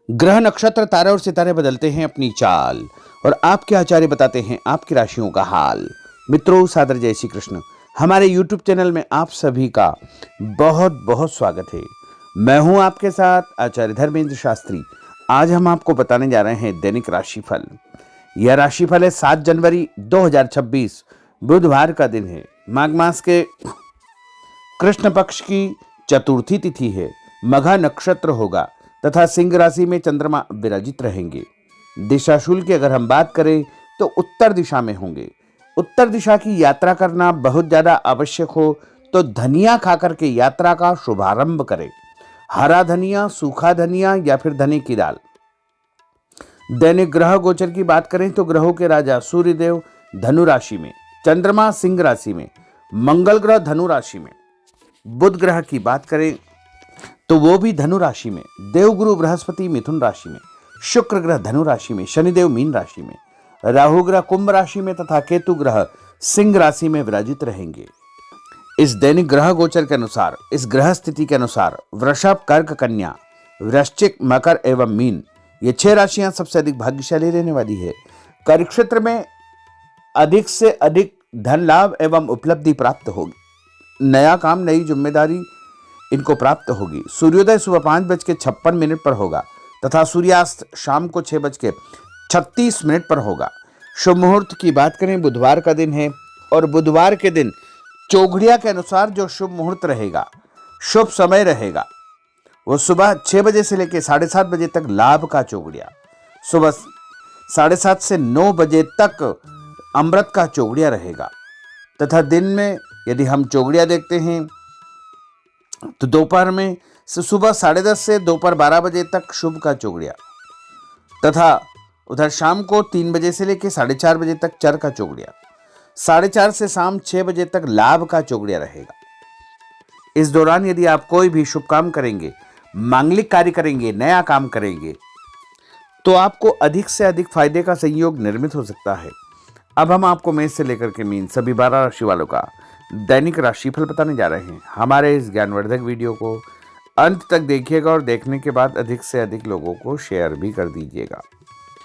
ग्रह नक्षत्र तारे और सितारे बदलते हैं अपनी चाल और आपके आचार्य बताते हैं आपकी राशियों का हाल। मित्रों, सादर जय श्री कृष्ण। हमारे YouTube चैनल में आप सभी का बहुत बहुत स्वागत है। मैं हूं आपके साथ आचार्य धर्मेंद्र शास्त्री। आज हम आपको बताने जा रहे हैं दैनिक राशिफल। यह राशिफल है 7 जनवरी 2026 बुधवार का दिन है। माघ मास के कृष्ण पक्ष की चतुर्थी तिथि है। मघा नक्षत्र होगा तथा सिंह राशि में चंद्रमा विराजित रहेंगे। दिशाशूल की अगर हम बात करें तो उत्तर दिशा में होंगे। उत्तर दिशा की यात्रा करना बहुत ज्यादा आवश्यक हो तो धनिया खाकर के यात्रा का शुभारंभ करें। हरा धनिया, सूखा धनिया या फिर धने की दाल। दैनिक ग्रह गोचर की बात करें तो ग्रहों के राजा सूर्यदेव धनु राशि में, चंद्रमा सिंह राशि में, मंगल ग्रह धनु राशि में। बुध ग्रह की बात करें तो वो भी धनु राशि में, देवगुरु बृहस्पति मिथुन राशि में, शुक्र ग्रह धनु राशि में, शनिदेव मीन राशि में, राहु ग्रह कुंभ राशि में तथा केतु ग्रह सिंह राशि में विराजित रहेंगे। इस दैनिक ग्रह गोचर के अनुसार, इस ग्रह स्थिति के अनुसार वृषभ, कर्क, कन्या, वृश्चिक, मकर एवं मीन, ये 6 राशियां सबसे अधिक भाग्यशाली रहने वाली है। कार्य क्षेत्र में अधिक से अधिक धन लाभ एवं उपलब्धि प्राप्त होगी। नया काम, नई जिम्मेदारी इनको प्राप्त होगी। सूर्योदय सुबह 5:56 पर होगा तथा सूर्यास्त शाम को 6:36 पर होगा। शुभ मुहूर्त की बात करें, बुधवार का दिन है और बुधवार के दिन चौघड़िया के अनुसार जो शुभ मुहूर्त रहेगा, शुभ समय रहेगा, वो सुबह 6 बजे से लेकर 7:30 बजे तक लाभ का चौघड़िया, सुबह 7:30 से 9 बजे तक अमृत का चौघड़िया रहेगा तथा दिन में यदि हम चौघड़िया देखते हैं तो दोपहर में सुबह 10:30 से दोपहर 12 बजे तक शुभ का चौघड़िया तथा उधर शाम को 3 बजे से लेकर 4:30 बजे तक चर का चौघड़िया, 4:30 से शाम 6 बजे तक लाभ का चौघड़िया रहेगा। इस दौरान यदि आप कोई भी शुभ काम करेंगे, मांगलिक कार्य करेंगे, नया काम करेंगे तो आपको अधिक से अधिक फायदे का संयोग निर्मित हो सकता है। अब हम आपको मेष से लेकर के मीन सभी 12 राशि वालों का दैनिक राशिफल बताने जा रहे हैं। हमारे इस ज्ञानवर्धक वीडियो को अंत तक देखिएगा और देखने के बाद अधिक से अधिक लोगों को शेयर भी कर दीजिएगा।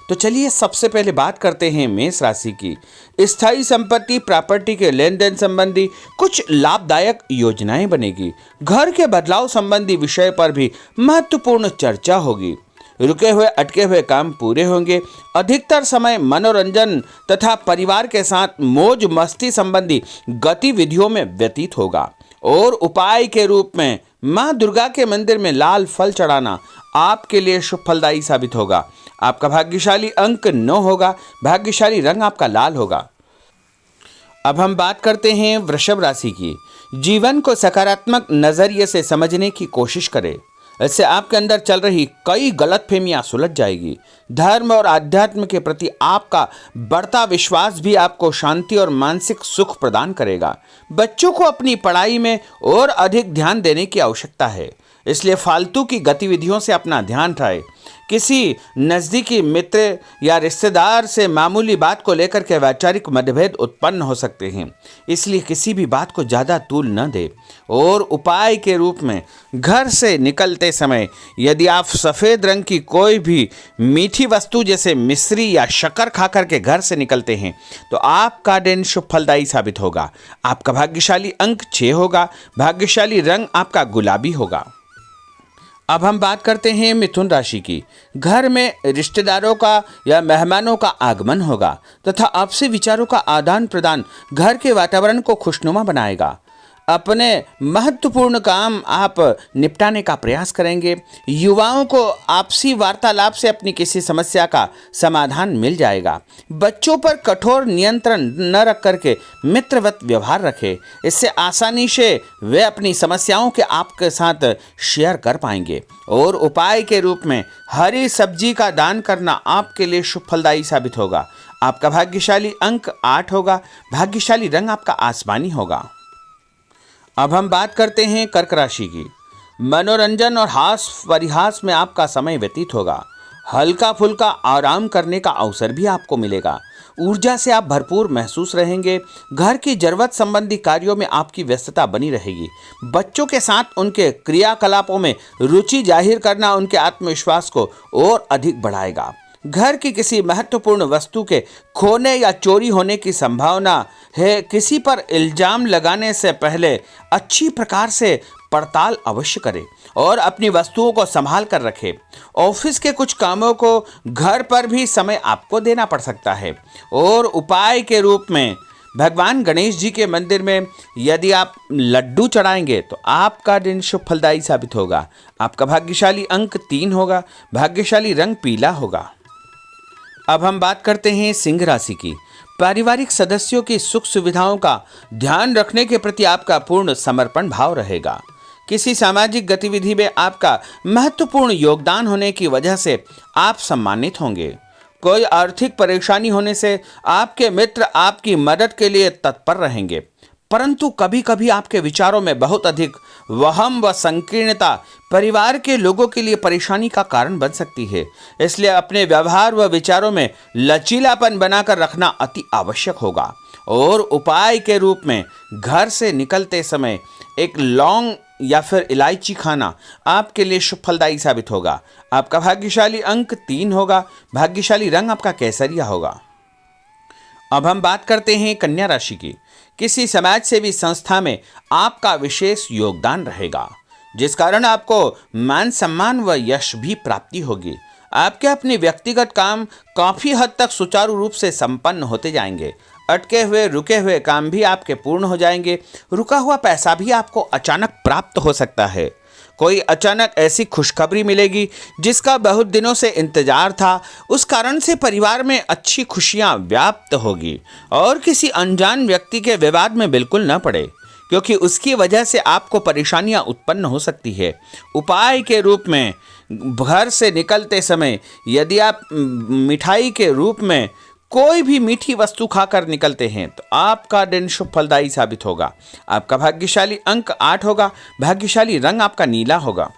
तो चलिए सबसे पहले बात करते हैं मेष राशि की। स्थायी संपत्ति, प्रॉपर्टी के लेन देन संबंधी कुछ लाभदायक योजनाएं बनेगी। घर के बदलाव संबंधी विषय पर भी महत्वपूर्ण चर्चा होगी। रुके हुए अटके हुए काम पूरे होंगे। अधिकतर समय मनोरंजन तथा परिवार के साथ मौज मस्ती संबंधी गतिविधियों में व्यतीत होगा और उपाय के रूप में मां दुर्गा के मंदिर में लाल फल चढ़ाना आपके लिए शुभ फलदायी साबित होगा। आपका भाग्यशाली अंक 9 होगा। भाग्यशाली रंग आपका लाल होगा। अब हम बात करते हैं वृषभ राशि की। जीवन को सकारात्मक नजरिए से समझने की कोशिश करें। इससे आपके अंदर चल रही कई गलतफहमियां सुलझ जाएगी। धर्म और आध्यात्म के प्रति आपका बढ़ता विश्वास भी आपको शांति और मानसिक सुख प्रदान करेगा। बच्चों को अपनी पढ़ाई में और अधिक ध्यान देने की आवश्यकता है, इसलिए फालतू की गतिविधियों से अपना ध्यान हटाएं। किसी नज़दीकी मित्र या रिश्तेदार से मामूली बात को लेकर के वैचारिक मतभेद उत्पन्न हो सकते हैं, इसलिए किसी भी बात को ज़्यादा तूल न दें। और उपाय के रूप में घर से निकलते समय यदि आप सफ़ेद रंग की कोई भी मीठी वस्तु जैसे मिश्री या शक्कर खा करके घर से निकलते हैं तो आपका दिन शुभ फलदायी साबित होगा। आपका भाग्यशाली अंक 6 होगा। भाग्यशाली रंग आपका गुलाबी होगा। अब हम बात करते हैं मिथुन राशि की। घर में रिश्तेदारों का या मेहमानों का आगमन होगा तथा आपसी विचारों का आदान प्रदान घर के वातावरण को खुशनुमा बनाएगा। अपने महत्वपूर्ण काम आप निपटाने का प्रयास करेंगे। युवाओं को आपसी वार्तालाप से अपनी किसी समस्या का समाधान मिल जाएगा। बच्चों पर कठोर नियंत्रण न रख करके मित्रवत व्यवहार रखें, इससे आसानी से वे अपनी समस्याओं के आपके साथ शेयर कर पाएंगे। और उपाय के रूप में हरी सब्जी का दान करना आपके लिए शुभ फलदायी साबित होगा। आपका भाग्यशाली अंक 8 होगा। भाग्यशाली रंग आपका आसमानी होगा। अब हम बात करते हैं कर्क राशि की। मनोरंजन और हास परिहास में आपका समय व्यतीत होगा। हल्का फुल्का आराम करने का अवसर भी आपको मिलेगा। ऊर्जा से आप भरपूर महसूस रहेंगे। घर की जरूरत संबंधी कार्यों में आपकी व्यस्तता बनी रहेगी। बच्चों के साथ उनके क्रियाकलापों में रुचि जाहिर करना उनके आत्मविश्वास को और अधिक बढ़ाएगा। घर की किसी महत्वपूर्ण वस्तु के खोने या चोरी होने की संभावना है। किसी पर इल्जाम लगाने से पहले अच्छी प्रकार से पड़ताल अवश्य करें और अपनी वस्तुओं को संभाल कर रखें। ऑफिस के कुछ कामों को घर पर भी समय आपको देना पड़ सकता है। और उपाय के रूप में भगवान गणेश जी के मंदिर में यदि आप लड्डू चढ़ाएंगे तो आपका दिन शुभ फलदायी साबित होगा। आपका भाग्यशाली अंक 3 होगा। भाग्यशाली रंग पीला होगा। अब हम बात करते हैं सिंह राशि की। पारिवारिक सदस्यों की सुख सुविधाओं का ध्यान रखने के प्रति आपका पूर्ण समर्पण भाव रहेगा। किसी सामाजिक गतिविधि में आपका महत्वपूर्ण योगदान होने की वजह से आप सम्मानित होंगे। कोई आर्थिक परेशानी होने से आपके मित्र आपकी मदद के लिए तत्पर रहेंगे, परंतु कभी कभी आपके विचारों में बहुत अधिक वहम व संकीर्णता परिवार के लोगों के लिए परेशानी का कारण बन सकती है। इसलिए अपने व्यवहार व विचारों में लचीलापन बनाकर रखना अति आवश्यक होगा। और उपाय के रूप में घर से निकलते समय एक लौंग या फिर इलायची खाना आपके लिए शुभ फलदायी साबित होगा। आपका भाग्यशाली अंक 3 होगा। भाग्यशाली रंग आपका केसरिया होगा। अब हम बात करते हैं कन्या राशि की। किसी समाज सेवी संस्था में आपका विशेष योगदान रहेगा, जिस कारण आपको मान सम्मान व यश भी प्राप्ति होगी। आपके अपने व्यक्तिगत काम काफी हद तक सुचारू रूप से संपन्न होते जाएंगे। अटके हुए रुके हुए काम भी आपके पूर्ण हो जाएंगे। रुका हुआ पैसा भी आपको अचानक प्राप्त हो सकता है। कोई अचानक ऐसी खुशखबरी मिलेगी जिसका बहुत दिनों से इंतजार था। उस कारण से परिवार में अच्छी खुशियां व्याप्त होगी। और किसी अनजान व्यक्ति के विवाद में बिल्कुल न पड़े, क्योंकि उसकी वजह से आपको परेशानियां उत्पन्न हो सकती है। उपाय के रूप में घर से निकलते समय यदि आप मिठाई के रूप में कोई भी मीठी वस्तु खाकर निकलते हैं तो आपका दिन शुभ फलदायी साबित होगा। आपका भाग्यशाली अंक 8 होगा। भाग्यशाली रंग आपका नीला होगा।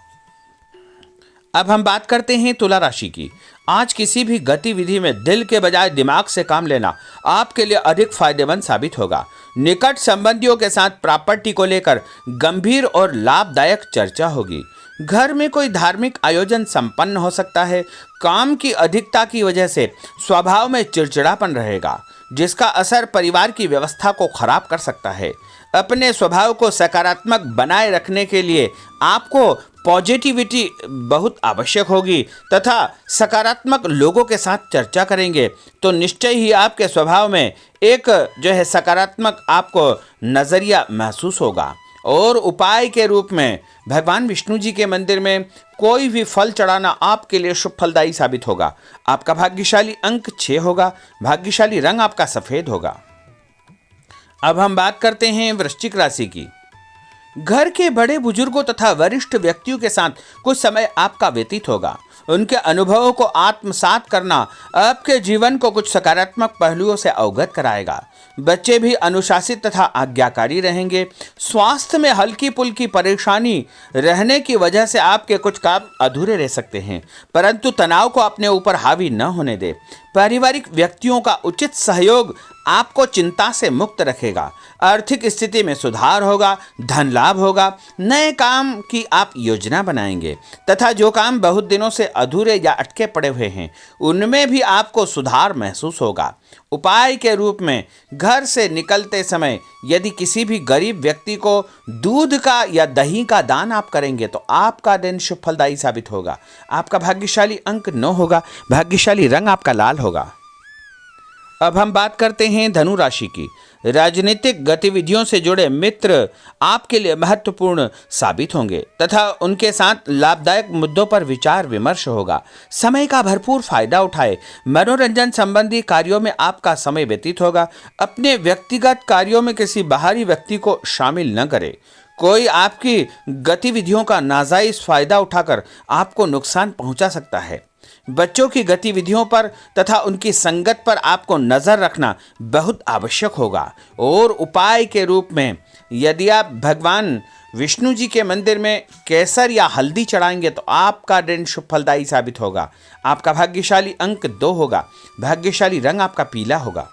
अब हम बात करते हैं तुला राशि की। आज किसी भी गतिविधि में दिल के बजाय दिमाग से काम लेना आपके लिए अधिक फायदेमंद साबित होगा। निकट संबंधियों के साथ प्रॉपर्टी को लेकर गंभीर और लाभदायक चर्चा होगी। घर में कोई धार्मिक आयोजन संपन्न हो सकता है। काम की अधिकता की वजह से स्वभाव में चिड़चिड़ापन रहेगा, जिसका असर परिवार की व्यवस्था को खराब कर सकता है। अपने स्वभाव को सकारात्मक बनाए रखने के लिए आपको पॉजिटिविटी बहुत आवश्यक होगी तथा सकारात्मक लोगों के साथ चर्चा करेंगे तो निश्चय ही आपके स्वभाव में एक सकारात्मक आपको नज़रिया महसूस होगा। और उपाय के रूप में भगवान विष्णु जी के मंदिर में कोई भी फल चढ़ाना आपके लिए शुभ फलदायी साबित होगा। आपका भाग्यशाली अंक 6 होगा। भाग्यशाली रंग आपका सफेद होगा। अब हम बात करते हैं वृश्चिक राशि की। घर के बड़े बुजुर्गों तथा वरिष्ठ व्यक्तियों के साथ कुछ समय आपका व्यतीत होगा। उनके अनुभवों को आत्मसात करना आपके जीवन को कुछ सकारात्मक पहलुओं से अवगत कराएगा। बच्चे भी अनुशासित तथा आज्ञाकारी रहेंगे। स्वास्थ्य में हल्की पुल्की परेशानी रहने की वजह से आपके कुछ काम अधूरे रह सकते हैं, परंतु तनाव को अपने ऊपर हावी न होने दे। पारिवारिक व्यक्तियों का उचित सहयोग आपको चिंता से मुक्त रखेगा। आर्थिक स्थिति में सुधार होगा। धन लाभ होगा। नए काम की आप योजना बनाएंगे तथा जो काम बहुत दिनों से अधूरे या अटके पड़े हुए हैं उनमें भी आपको सुधार महसूस होगा। उपाय के रूप में घर से निकलते समय यदि किसी भी गरीब व्यक्ति को दूध का या दही का दान आप करेंगे तो आपका दिन शुभ फलदायी साबित होगा। आपका भाग्यशाली अंक 9 होगा। भाग्यशाली रंग आपका लाल होगा। अब हम बात करते हैं धनु राशि की। राजनीतिक गतिविधियों से जुड़े मित्र आपके लिए महत्वपूर्ण साबित होंगे तथा उनके साथ लाभदायक मुद्दों पर विचार विमर्श होगा। समय का भरपूर फायदा उठाए। मनोरंजन संबंधी कार्यों में आपका समय व्यतीत होगा। अपने व्यक्तिगत कार्यों में किसी बाहरी व्यक्ति को शामिल न करें। कोई आपकी गतिविधियों का नाजायज फायदा उठाकर आपको नुकसान पहुंचा सकता है। बच्चों की गतिविधियों पर तथा उनकी संगत पर आपको नजर रखना बहुत आवश्यक होगा। और उपाय के रूप में यदि आप भगवान विष्णु जी के मंदिर में केसर या हल्दी चढ़ाएंगे तो आपका दिन शुभ फलदायी साबित होगा। आपका भाग्यशाली अंक 2 होगा। भाग्यशाली रंग आपका पीला होगा।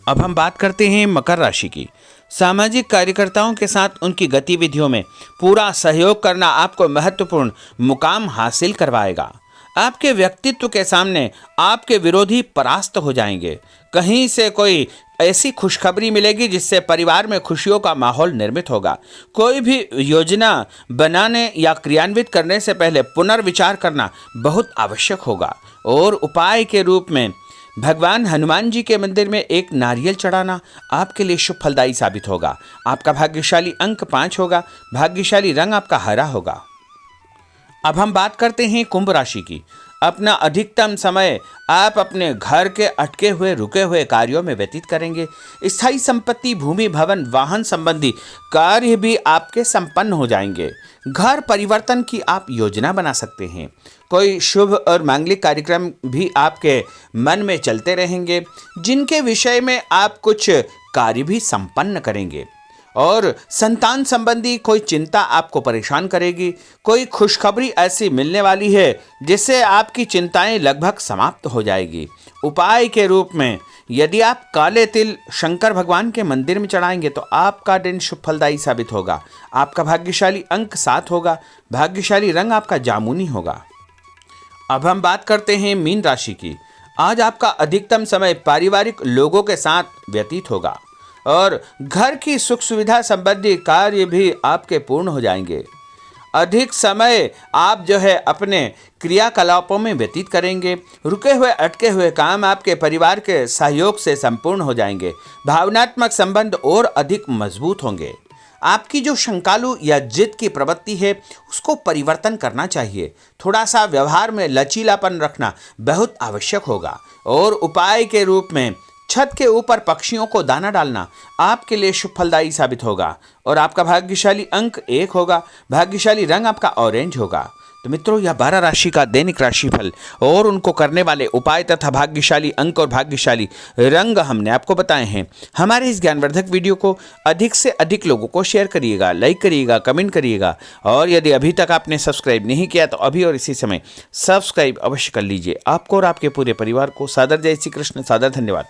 अब हम बात करते हैं मकर राशि की। सामाजिक कार्यकर्ताओं के साथ उनकी गतिविधियों में पूरा सहयोग करना आपको महत्वपूर्ण मुकाम हासिल करवाएगा। आपके व्यक्तित्व के सामने आपके विरोधी परास्त हो जाएंगे। कहीं से कोई ऐसी खुशखबरी मिलेगी जिससे परिवार में खुशियों का माहौल निर्मित होगा। कोई भी योजना बनाने या क्रियान्वित करने से पहले पुनर्विचार करना बहुत आवश्यक होगा। और उपाय के रूप में भगवान हनुमान जी के मंदिर में एक नारियल चढ़ाना आपके लिए शुभ फलदायी साबित होगा। आपका भाग्यशाली अंक 5 होगा। भाग्यशाली रंग आपका हरा होगा। अब हम बात करते हैं कुंभ राशि की। अपना अधिकतम समय आप अपने घर के अटके हुए रुके हुए कार्यों में व्यतीत करेंगे। स्थायी संपत्ति, भूमि, भवन, वाहन संबंधी कार्य भी आपके संपन्न हो जाएंगे। घर परिवर्तन की आप योजना बना सकते हैं। कोई शुभ और मांगलिक कार्यक्रम भी आपके मन में चलते रहेंगे, जिनके विषय में आप कुछ कार्य भी संपन्न करेंगे। और संतान संबंधी कोई चिंता आपको परेशान करेगी। कोई खुशखबरी ऐसी मिलने वाली है जिससे आपकी चिंताएं लगभग समाप्त हो जाएगी। उपाय के रूप में यदि आप काले तिल शंकर भगवान के मंदिर में चढ़ाएंगे तो आपका दिन शुभ फलदायी साबित होगा। आपका भाग्यशाली अंक 7 होगा। भाग्यशाली रंग आपका जामुनी होगा। अब हम बात करते हैं मीन राशि की। आज आपका अधिकतम समय पारिवारिक लोगों के साथ व्यतीत होगा और घर की सुख सुविधा संबंधी कार्य भी आपके पूर्ण हो जाएंगे। अधिक समय आप अपने क्रियाकलापों में व्यतीत करेंगे। रुके हुए अटके हुए काम आपके परिवार के सहयोग से संपूर्ण हो जाएंगे। भावनात्मक संबंध और अधिक मजबूत होंगे। आपकी जो शंकालु या जिद की प्रवृत्ति है उसको परिवर्तन करना चाहिए। थोड़ा सा व्यवहार में लचीलापन रखना बहुत आवश्यक होगा। और उपाय के रूप में छत के ऊपर पक्षियों को दाना डालना आपके लिए शुभ फलदायी साबित होगा। और आपका भाग्यशाली अंक 1 होगा। भाग्यशाली रंग आपका ऑरेंज होगा। तो मित्रों, यह 12 राशि का दैनिक राशिफल और उनको करने वाले उपाय तथा भाग्यशाली अंक और भाग्यशाली रंग हमने आपको बताए हैं। हमारे इस ज्ञानवर्धक वीडियो को अधिक से अधिक लोगों को शेयर करिएगा, लाइक करिएगा, कमेंट करिएगा। और यदि अभी तक आपने सब्सक्राइब नहीं किया तो अभी और इसी समय सब्सक्राइब अवश्य कर लीजिए। आपको और आपके पूरे परिवार को सादर जय श्री कृष्ण, सादर धन्यवाद।